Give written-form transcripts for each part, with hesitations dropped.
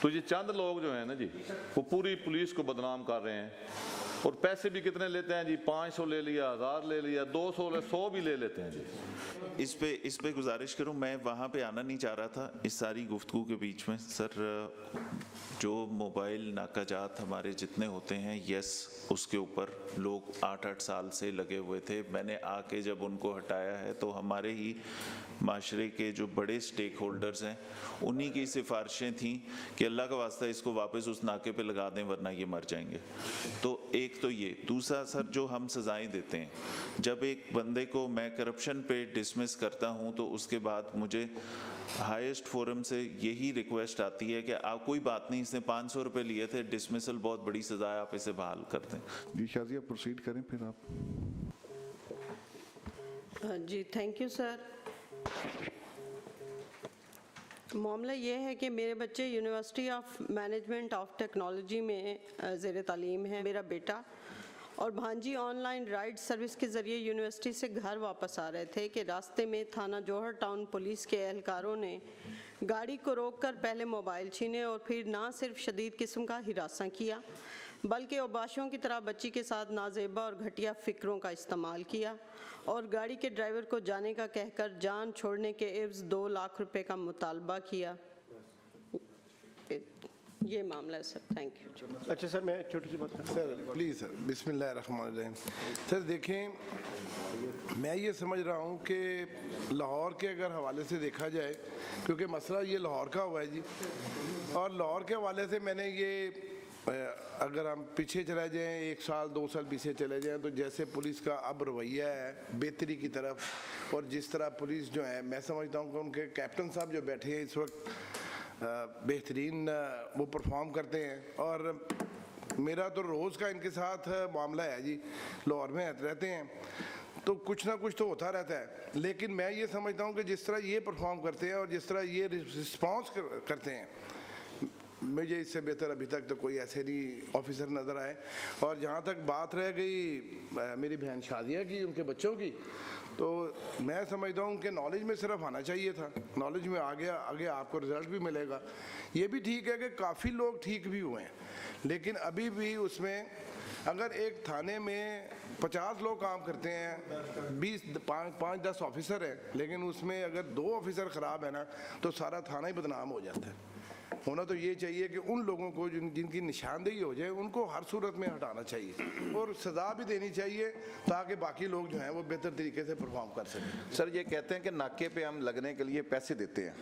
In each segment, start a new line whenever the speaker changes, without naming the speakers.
तो ये चंद लोग जो हैं ना जी, वो पूरी पुलिस को बदनाम कर रहे हैं, और पैसे भी कितने लेते हैं जी, 500 ले लिया, 1000 ले लिया, 200 100 भी ले लेते हैं जी।
इस पे गुजारिश करूं, मैं वहाँ पे आना नहीं चाह रहा था इस सारी गुफ्तगू के बीच में। सर, जो मोबाइल नाकाजात हमारे जितने होते हैं, यस, उसके ऊपर लोग 8-8 साल से लगे हुए थे। मैंने आके जब उनको हटाया है तो हमारे ही माशरे के जो बड़े स्टेक होल्डर्स हैं उन्हीं की सिफारिशें थीं कि अल्लाह का वास्ता इसको वापस उस नाके पे लगा दें वरना ये मर जाएंगे। तो एक तो ये, दूसरा सर जो हम सजाएं देते हैं, जब एक बंदे को मैं करप्शन पे डिसमिस करता हूं तो उसके बाद मुझे हाईएस्ट फोरम से यही रिक्वेस्ट आती है कि आप कोई बात नहीं, इसने 500 रुपये लिए थे, डिसमिसल बहुत बड़ी सजा है, आप इसे बहाल कर दें।
जी शाजिया प्रोसीड करें फिर आप।
जी थैंक यू सर। मामला ये है कि मेरे बच्चे university of management of technology में ज़ेर तालीम है। मेरा बेटा और भांजी ऑनलाइन राइड सर्विस के ज़रिए यूनिवर्सिटी से घर वापस आ रहे थे कि रास्ते में थाना जौहर टाउन पुलिस के एहलकारों ने गाड़ी को रोककर पहले मोबाइल छीने और फिर ना सिर्फ शदीद किस्म का हिरासा किया बल्कि औबाशों की तरह बच्ची के साथ नाजेबा और घटिया फ़िक्रों का इस्तेमाल किया और गाड़ी के ड्राइवर को जाने का कहकर जान छोड़ने के एवज़ 2 लाख रुपए का मुतालबा किया। ये मामला है सर। Thank you.
अच्छा सर, मैं छोटी सी बात
सर प्लीज़ सर, बिस्मिल्लाहिर्रहमानिर्रहीम। सर देखें, मैं ये समझ रहा हूँ कि लाहौर के अगर हवाले से देखा जाए, क्योंकि मसला ये लाहौर का हुआ है जी, और लाहौर के हवाले से मैंने ये, अगर हम पीछे चले जाएं 1 साल 2 साल पीछे चले जाएं तो जैसे पुलिस का अब रवैया है बेहतरी की तरफ, और जिस तरह पुलिस जो है, मैं समझता हूँ कि उनके कैप्टन साहब जो बैठे हैं इस वक्त बेहतरीन वो परफॉर्म करते हैं। और मेरा तो रोज़ का इनके साथ मामला है जी, लाहौर में रहते हैं तो कुछ ना कुछ तो होता रहता है, लेकिन मैं ये समझता हूँ कि जिस तरह ये परफॉर्म करते हैं और जिस तरह ये रिस्पॉन्स करते हैं, मुझे इससे बेहतर अभी तक तो कोई ऐसे नहीं ऑफिसर नज़र आए। और जहाँ तक बात रह गई मेरी बहन शादिया की, उनके बच्चों की, तो मैं समझता हूँ कि नॉलेज में सिर्फ आना चाहिए था, नॉलेज में आ गया, आगे आपको रिज़ल्ट भी मिलेगा। ये भी ठीक है कि काफ़ी लोग ठीक भी हुए हैं, लेकिन अभी भी उसमें अगर एक थाने में 50 लोग काम करते हैं, 5-10 ऑफिसर हैं, लेकिन उसमें अगर 2 ऑफिसर ख़राब है ना तो सारा थाना ही बदनाम हो जाता है। होना तो ये चाहिए कि उन लोगों को जिनकी निशानदेही हो जाए उनको हर सूरत में हटाना चाहिए और सज़ा भी देनी चाहिए ताकि बाकी लोग जो हैं वो बेहतर तरीके से परफॉर्म कर सकें।
सर ये कहते हैं कि नाके पे हम लगने के लिए पैसे देते हैं,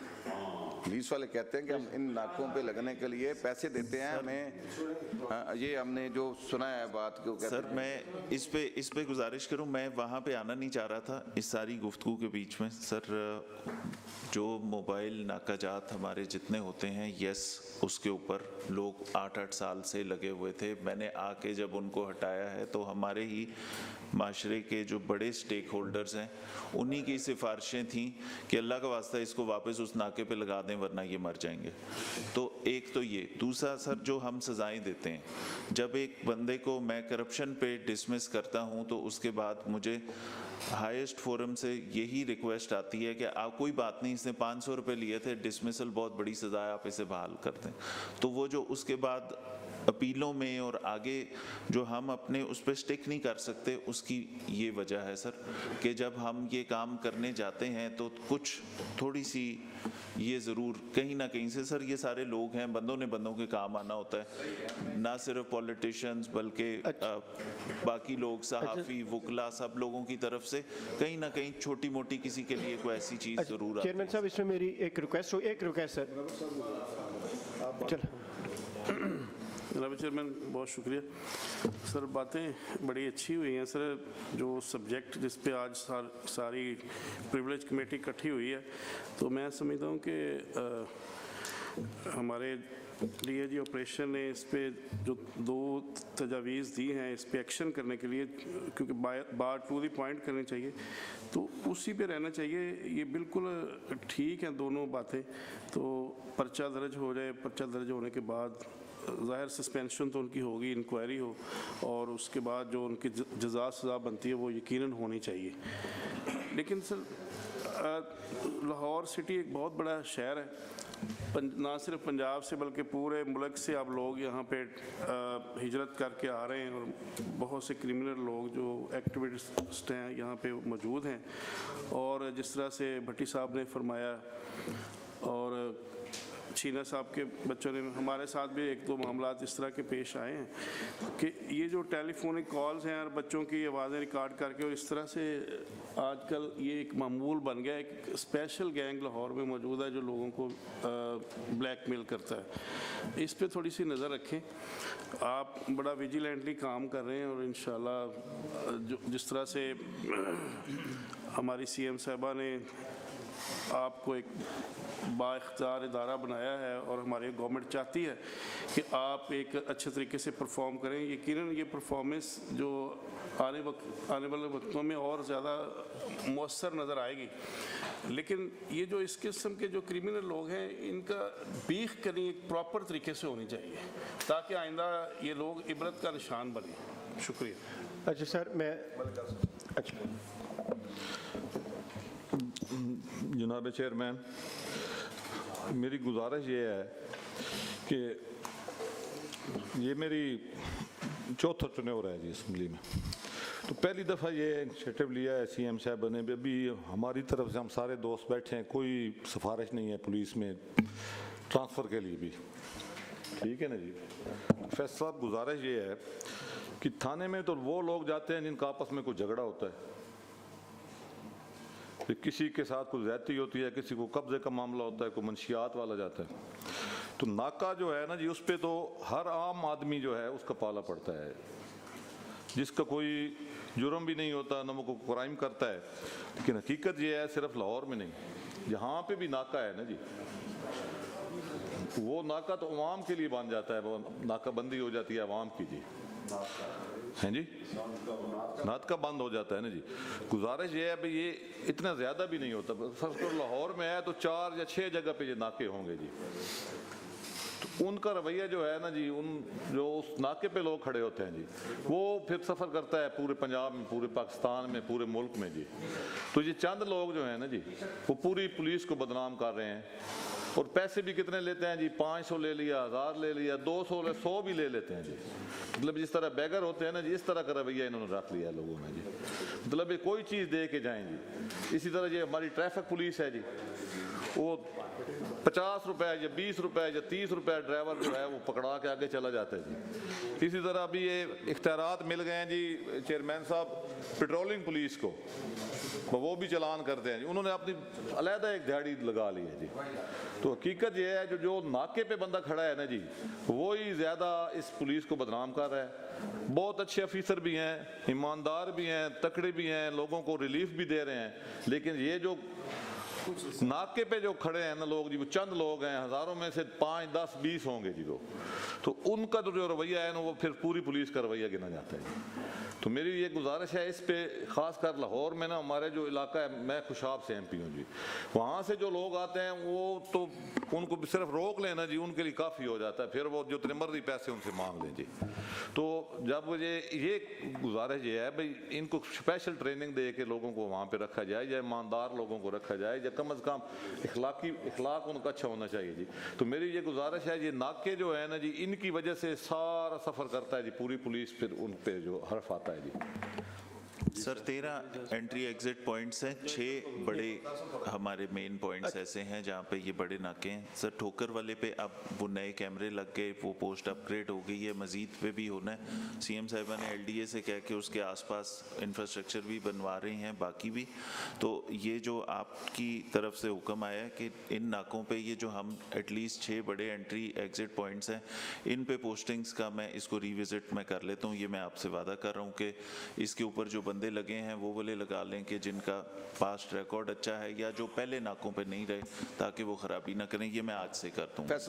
पुलिस वाले कहते हैं कि हम इन नाकों पे लगने के लिए पैसे देते हैं हमें, ये हमने जो सुना है बात को।
सर मैं इस पे गुजारिश करूं, मैं वहाँ पे आना नहीं चाह रहा था इस सारी गुफ्तगू के बीच में। सर, जो मोबाइल नाकाजात हमारे जितने होते हैं, यस, उसके ऊपर लोग 8-8 साल से लगे हुए थे। मैंने आके जब उनको हटाया है तो हमारे ही माशरे के जो बड़े स्टेक होल्डर्स हैं उन्हीं की सिफारिशें थीं कि अल्लाह का वास्ता इसको वापस उस नाके पे लगा दें वरना ये मर जाएंगे। तो एक तो ये, दूसरा सर जो हम सजाएं देते हैं, जब एक बंदे को मैं करप्शन पे डिसमिस करता हूं तो उसके बाद मुझे हाईएस्ट फोरम से यही रिक्वेस्ट आती है कि आप कोई बात नहीं, इसने 500 रुपये लिए थे, डिसमिसल बहुत बड़ी सजा है, आप इसे बहाल कर दें। तो वो जो उसके बाद अपीलों में और आगे जो हम अपने उस पर स्टिक नहीं कर सकते, उसकी ये वजह है सर कि जब हम ये काम करने जाते हैं तो कुछ थोड़ी सी ये ज़रूर कहीं ना कहीं से, सर ये सारे लोग हैं, बंदों ने बंदों के काम आना होता है, ना सिर्फ पॉलिटिशियंस बल्कि बाकी लोग, सहाफ़ी, वकला, सब लोगों की तरफ से कहीं ना कहीं छोटी मोटी किसी के लिए कोई ऐसी चीज़ ज़रूर आती है।
चेयरमैन साहब, इसमें मेरी एक रिक्वेस्ट सर। चलो
जनाब चेयरमैन, बहुत शुक्रिया सर, बातें बड़ी अच्छी हुई हैं सर। जो सब्जेक्ट जिस पे आज सारी प्रिविलेज कमेटी इकट्ठी हुई है, तो मैं समझता हूँ कि हमारे डीआईजी ऑपरेशन ने इस पे जो 2 तजावीज़ दी हैं इस पे एक्शन करने के लिए, क्योंकि बात टू द पॉइंट करनी चाहिए, तो उसी पे रहना चाहिए। ये बिल्कुल ठीक हैं दोनों बातें। तो पर्चा दर्ज हो जाए, पर्चा दर्ज होने के बाद ज़ाहिर सस्पेंशन तो उनकी होगी, इंक्वायरी हो, और उसके बाद जो उनकी जज़ा सज़ा बनती है वो यकीनन होनी चाहिए। लेकिन सर लाहौर सिटी एक बहुत बड़ा शहर है ना सिर्फ पंजाब से बल्कि पूरे मुल्क से अब लोग यहाँ पे हिजरत करके आ रहे हैं, और बहुत से क्रिमिनल लोग जो एक्टिविस्ट हैं यहाँ पे मौजूद हैं। और जिस तरह से भट्टी साहब ने फरमाया और छीना साहब के बच्चों ने, हमारे साथ भी एक दो मामला इस तरह के पेश आए हैं कि ये जो टेलीफोनिक कॉल्स हैं और बच्चों की आवाज़ें रिकॉर्ड करके, और इस तरह से आजकल ये एक मामूल बन गया। एक स्पेशल गैंग लाहौर में मौजूद है जो लोगों को ब्लैकमेल करता है। इस पे थोड़ी सी नज़र रखें। आप बड़ा विजिलेंटली काम कर रहे हैं, और इंशाल्लाह जो जिस तरह से हमारी CM साहिबा ने आपको एक बाइख्तियार इदारा बनाया है, और हमारी गवर्नमेंट चाहती है कि आप एक अच्छे तरीके से परफॉर्म करें। यकीनन ये परफॉर्मेंस जो आने वाले वक्तों में और ज़्यादा मौसर नज़र आएगी। लेकिन ये जो इस किस्म के जो क्रिमिनल लोग हैं, इनका बीख करनी एक प्रॉपर तरीके से होनी चाहिए, ताकि आइंदा ये लोग इबरत का निशान बने। शुक्रिया।
अच्छा सर, मैं अच्छा
जनाब चेयरमैन, मेरी गुजारिश ये है कि ये मेरी चौथा चुनाव है जी असम्बली में। तो पहली दफ़ा ये इनिशिएटिव लिया है CM साहब ने। अभी हमारी तरफ से हम सारे दोस्त बैठे हैं, कोई सिफारिश नहीं है पुलिस में ट्रांसफ़र के लिए भी, ठीक है ना जी। फैसल साहब, गुजारिश ये है कि थाने में तो वो लोग जाते हैं जिनका आपस में कोई झगड़ा होता है, किसी के साथ कोई ज़्यादती होती है, किसी को कब्जे का मामला होता है, कोई मंशियात वाला जाता है। तो नाका जो है ना जी, उस पर तो हर आम आदमी जो है उसका पाला पड़ता है, जिसका कोई जुर्म भी नहीं होता, ना वो कोई क्राइम करता है। लेकिन हकीकत ये है सिर्फ लाहौर में नहीं, यहाँ पे भी नाका है ना जी, वो नाका तो अवाम के लिए बन जाता है, वो नाकाबंदी हो जाती है अवाम की जी, हैं जी, नात का बंद हो जाता है ना जी। गुजारिश ये है भाई, ये इतना ज़्यादा भी नहीं होता। सर लाहौर में है तो 4 या 6 जगह पे ये नाके होंगे जी। तो उनका रवैया जो है ना जी, उन जो उस नाके पे लोग खड़े होते हैं जी, वो फिर सफ़र करता है पूरे पंजाब में, पूरे पाकिस्तान में, पूरे मुल्क में जी। तो ये चंद लोग जो हैं ना जी, वो पूरी पुलिस को बदनाम कर रहे हैं, और पैसे भी कितने लेते हैं जी, 500 ले लिया, 1000 ले लिया, 200 ले, 100 भी ले लेते हैं जी। मतलब जिस तरह बैगर होते हैं ना जी, इस तरह का रवैया इन्होंने रख लिया लोगों में जी। मतलब ये कोई चीज़ दे के जाएं जी। इसी तरह ये हमारी ट्रैफिक पुलिस है जी, वो 50 रुपए या 20 रुपए या 30 रुपए ड्राइवर जो है वो पकड़ा के आगे चला जाता है जी। इसी तरह अभी ये इख्तियारात मिल गए हैं जी चेयरमैन साहब पेट्रोलिंग पुलिस को, वो भी चलान करते हैं जी। उन्होंने अपनी अलहदा एक दिहाड़ी लगा ली है जी। तो हकीकत ये है जो नाके पे बंदा खड़ा है ना जी, वो ही ज़्यादा इस पुलिस को बदनाम कर रहा है। बहुत अच्छे अफीसर भी हैं, ईमानदार भी हैं, तकड़े भी हैं, लोगों को रिलीफ भी दे रहे हैं। लेकिन ये जो नाके पे जो खड़े हैं ना लोग जी, वो चंद लोग हैं, हज़ारों में से 5, 10, 20 होंगे जी वो। तो उनका जो रवैया है ना, वो फिर पूरी पुलिस का रवैया गिना जाता है। तो मेरी ये गुजारिश है इस पे, ख़ासकर लाहौर में ना, हमारे जो इलाका है, मैं खुशाब से MP हूँ जी, वहाँ से जो लोग आते हैं वो तो उनको सिर्फ रोक लेना जी, उनके लिए काफ़ी हो जाता है। फिर वो जो मर्जी पैसे उनसे मांग लें जी। तो जब ये गुजारिश ये है भाई, इनको स्पेशल ट्रेनिंग दे के लोगों को वहाँ पर रखा जाए, या ईमानदार लोगों को रखा जाए, या कम अज़ कम इखलाक उनका अच्छा होना चाहिए जी। तो मेरी ये गुजारिश है, ये नाके जो है ना जी, इनकी वजह से सारा सफ़र करता है जी पूरी पुलिस, फिर उन पे जो हर्फ आता है जी।
सर 13 एंट्री एग्जिट पॉइंट्स हैं, 6 बड़े हमारे मेन पॉइंट्स ऐसे हैं जहाँ पे ये बड़े नाके हैं। सर ठोकर वाले पे अब वो नए कैमरे लग गए, वो पोस्ट अपग्रेड हो गई है, मजीद पे भी होना है। CM साहिबा ने LDA से कह के उसके आसपास इंफ्रास्ट्रक्चर भी बनवा रही हैं, बाकी भी। तो ये जो आपकी तरफ से हुक्म आया है कि इन नाकों पे ये जो हम एटलीस्ट 6 बड़े एंट्री एग्जिट पॉइंट्स हैं, इन पे पोस्टिंग्स का मैं इसको रिविजिट मैं कर लेता हूँ। ये मैं आपसे वादा कर रहा हूँ कि इसके ऊपर जो बंदे लगे हैं वो वाले लगा लें कि जिनका पास्ट रिकॉर्ड अच्छा है, या जो पहले नाकों पे नहीं रहे, ताकि वो खराबी ना करें। ये मैं आज से करता हूँ।